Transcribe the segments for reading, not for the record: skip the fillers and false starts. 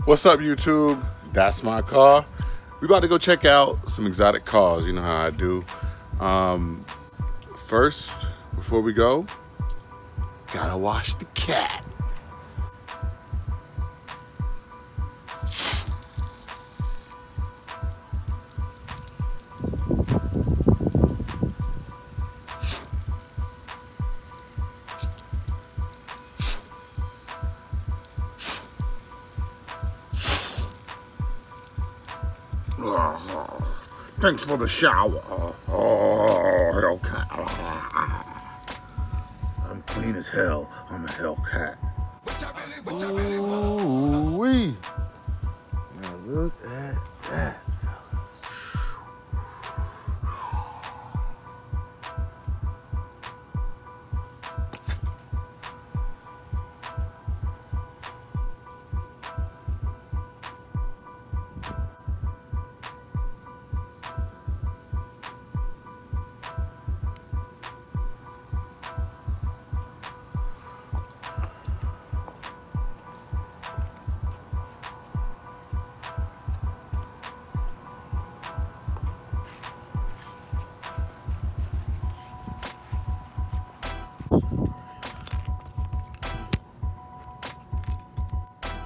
What's up, YouTube? That's my car. We about to go check out some exotic cars. You know how I do. First, before we go, gotta wash the cat. Thanks for the shower. Oh, Hellcat. I'm clean as hell. I'm a Hellcat. Ooh-wee. Now look at that, fellas.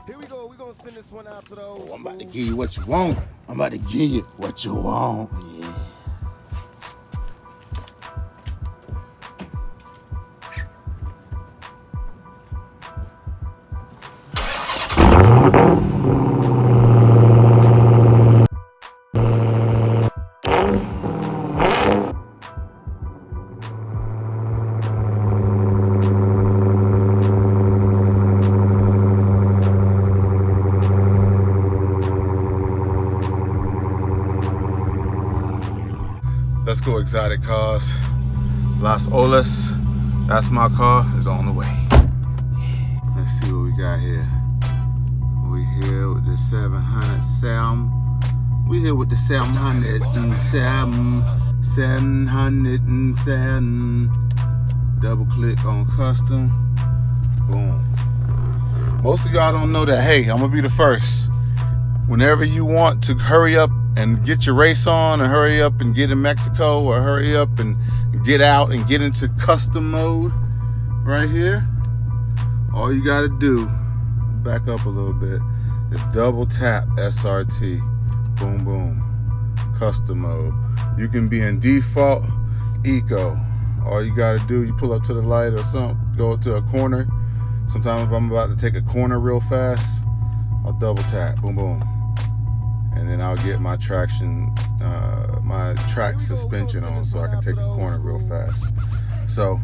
Here we go. We're gonna send this one out to those. Oh, I'm about to give you what you want. I'm about to give you what you want. Yeah. Let's go, exotic cars. Las Olas, that's my car, is on the way. Let's see what we got here. We here with the 700 Sam. We here with the 707. Double click on custom. Boom. Most of y'all don't know that, hey, I'm gonna be the first. Whenever you want to hurry up and get your race on, or hurry up and get in Mexico, or hurry up and get out and get into custom mode right here, all you gotta do, back up a little bit, is double tap SRT. Boom, boom. Custom mode. You can be in default eco. All you gotta do, you pull up to the light or something, go to a corner. Sometimes if I'm about to take a corner real fast, I'll double tap. Boom, boom. And then I'll get my traction, my track suspension on, so I can take a corner real fast. So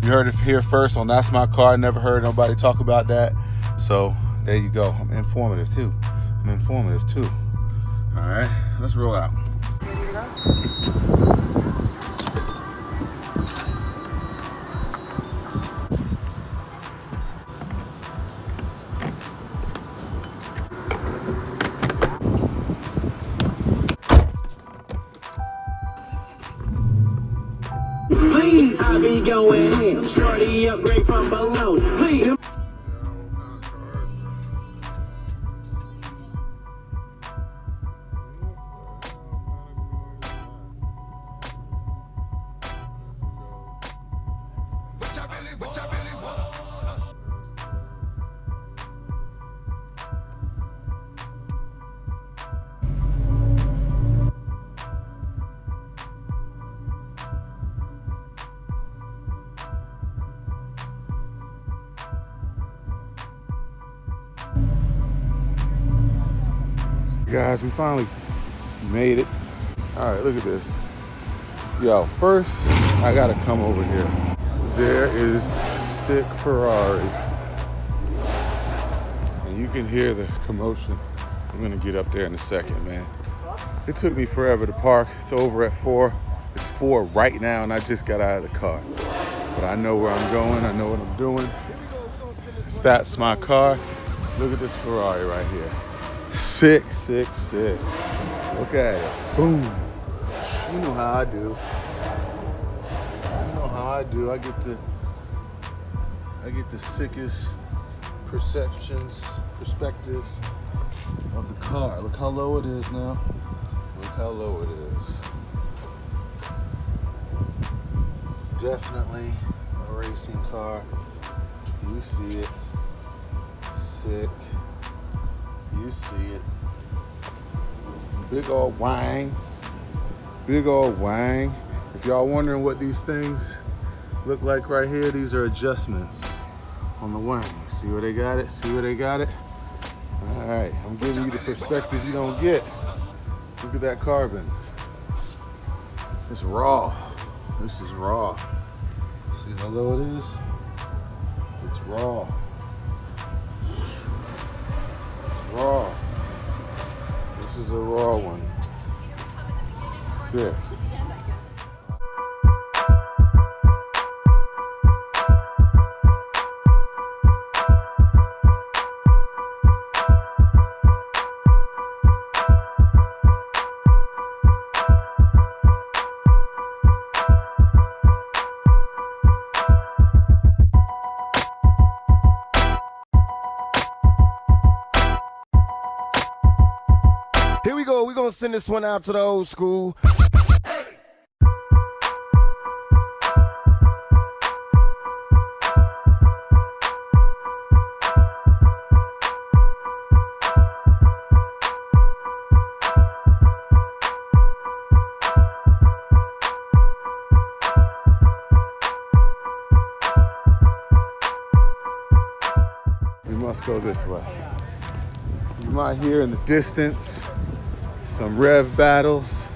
you heard it here first on That's My Car. I never heard nobody talk about that. So there you go. I'm informative too. All right, let's roll out. Please, I be going ham. Shorty upgrade from below. Please. Guys, we finally made it. All right, look at this. Yo, first, I gotta come over here. There is a sick Ferrari. And you can hear the commotion. I'm gonna get up there in a second, man. It took me forever to park. It's over at 4. It's 4 right now, and I just got out of the car. But I know where I'm going. I know what I'm doing. That's my car. Look at this Ferrari right here. Sick. Look at it. Boom. You know how I do. I get the sickest perspectives of the car. Look how low it is now. Look how low it is. Definitely a racing car. You see it. Sick. You see it. Big old wang. Big old wang. If y'all wondering what these things look like right here, these are adjustments on the wing. See where they got it? See where they got it? All right, I'm giving you the perspective you don't get. Look at that carbon. It's raw. This is raw. See how low it is? It's raw. It's raw. This is a raw one. Sick. Here we go. We're going to send this one out to the old school. We must go this way. You might hear in the distance some rev battles.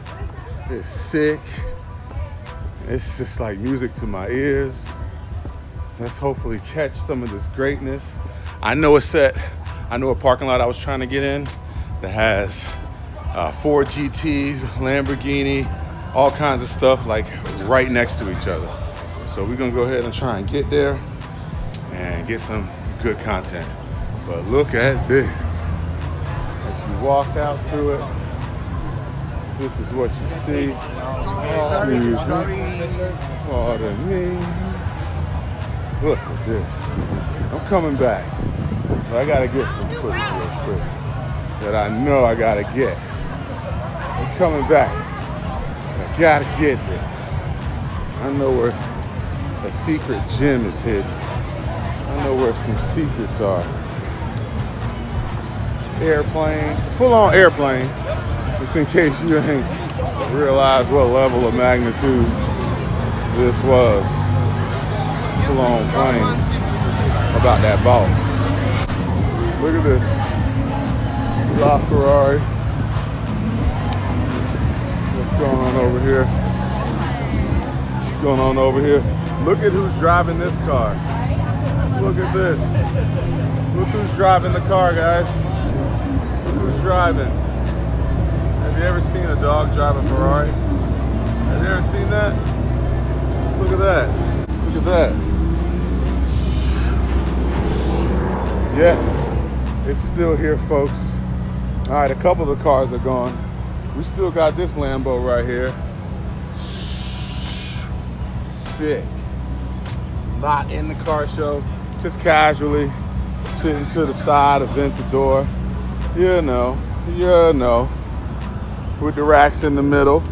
It's sick. It's just like music to my ears. Let's hopefully catch some of this greatness. I know a parking lot I was trying to get in that has Ford GTs, Lamborghini, all kinds of stuff like right next to each other. So we're gonna go ahead and try and get there and get some good content. But look at this. As you walk out through it, this is what you see. Pardon me. Look at this. I'm coming back. But I gotta get some footage real quick that I know I gotta get. I'm coming back. I gotta get this. I know where a secret gem is hidden. I know where some secrets are. Airplane, full on airplane. Just in case you ain't realize what level of magnitude this was. Full on plane about that ball. Look at this. La Ferrari. What's going on over here? What's going on over here? Look at who's driving this car. Look at this. Look who's driving the car, guys. Look who's driving. Have you ever seen a dog drive a Ferrari? Have you ever seen that? Look at that. Look at that. Yes, it's still here, folks. All right, a couple of the cars are gone. We still got this Lambo right here. Sick. Not in the car show, just casually sitting to the side, a vented door. You know. With the racks in the middle.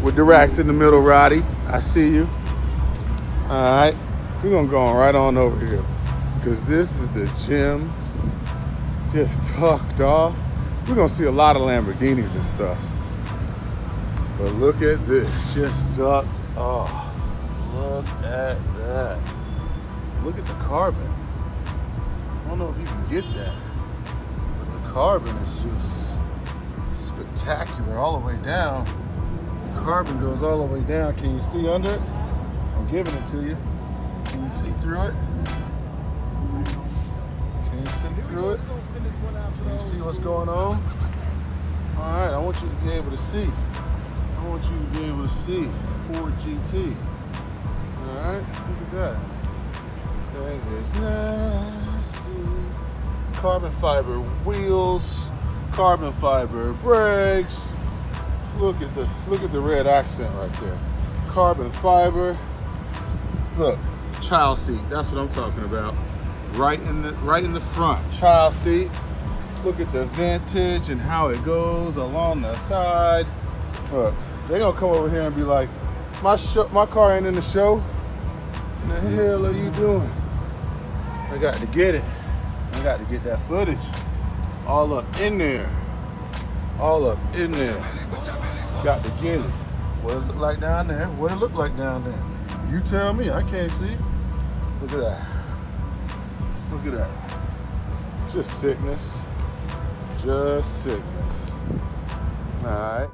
With the racks in the middle, Roddy. I see you. All right, we're gonna go right on over here because this is the gym just tucked off. We're gonna see a lot of Lamborghinis and stuff. But look at this, just tucked off. Look at that. Look at the carbon. I don't know if you can get that, but the carbon is just spectacular all the way down. The carbon goes all the way down. Can you see under it? I'm giving it to you. Can you see through it? Can you see through it? Can you see what's going on? All right, I want you to be able to see. I want you to be able to see Ford GT. All right, look at that. That is nasty. Carbon fiber wheels, carbon fiber brakes. Look at the red accent right there. Carbon fiber. Look, child seat. That's what I'm talking about. right in the front. Child seat. Look at the vintage and how it goes along the side. Look, they gonna come over here and be like, my car ain't in the show. What the hell are you doing? I got to get it. I got to get that footage. All up in there. All up in there. Got to get it. What it look like down there? What it look like down there? You tell me, I can't see. Look at that. Look at that. Just sickness. Just sickness. All right.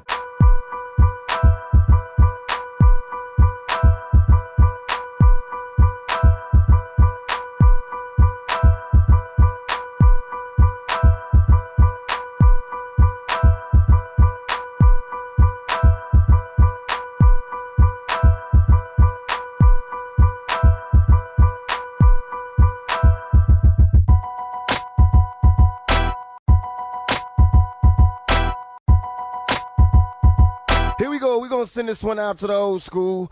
Here we go. We're going to send this one out to the old school.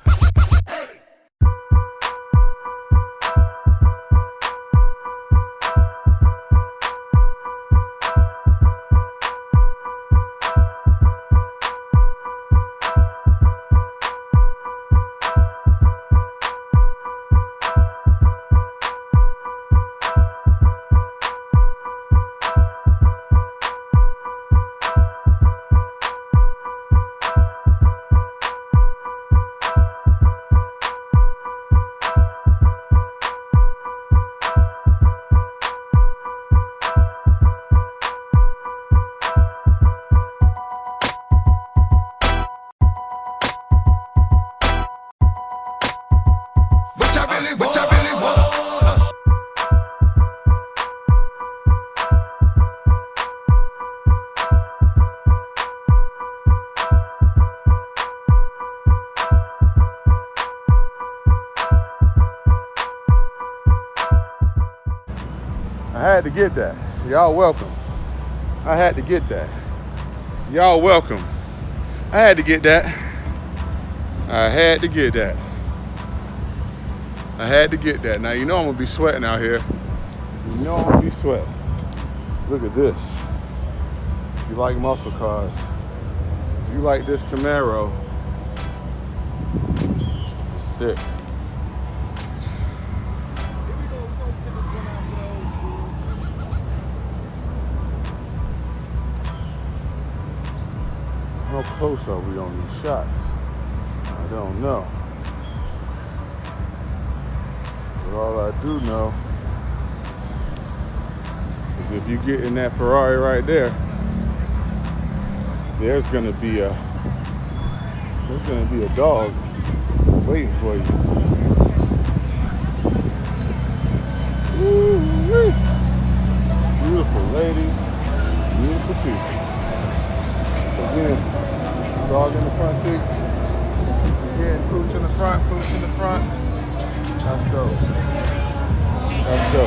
What I really want. I had to get that. Y'all welcome. I had to get that. Y'all welcome. I had to get that. I had to get that. I had to get that. Now you know I'm gonna be sweating out here. You know I'm gonna be sweating. Look at this. If you like muscle cars, if you like this Camaro, it's sick. How close are we on these shots? I don't know. But all I do know is if you get in that Ferrari right there, there's gonna be a dog waiting for you. Woo-wee. Beautiful ladies, beautiful people. Again, dog in the front seat. Again, pooch in the front, pooch in the front. Let's go. Let's go.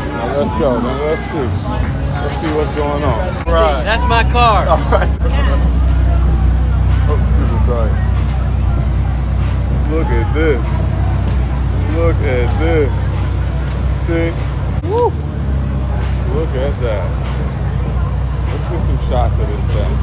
Now let's go. Now let's see. Let's see what's going on. Right. That's my car. All right. Oh, excuse me, sorry. Look at this. Look at this. Sick. Woo. Look at that. Let's get some shots of this thing.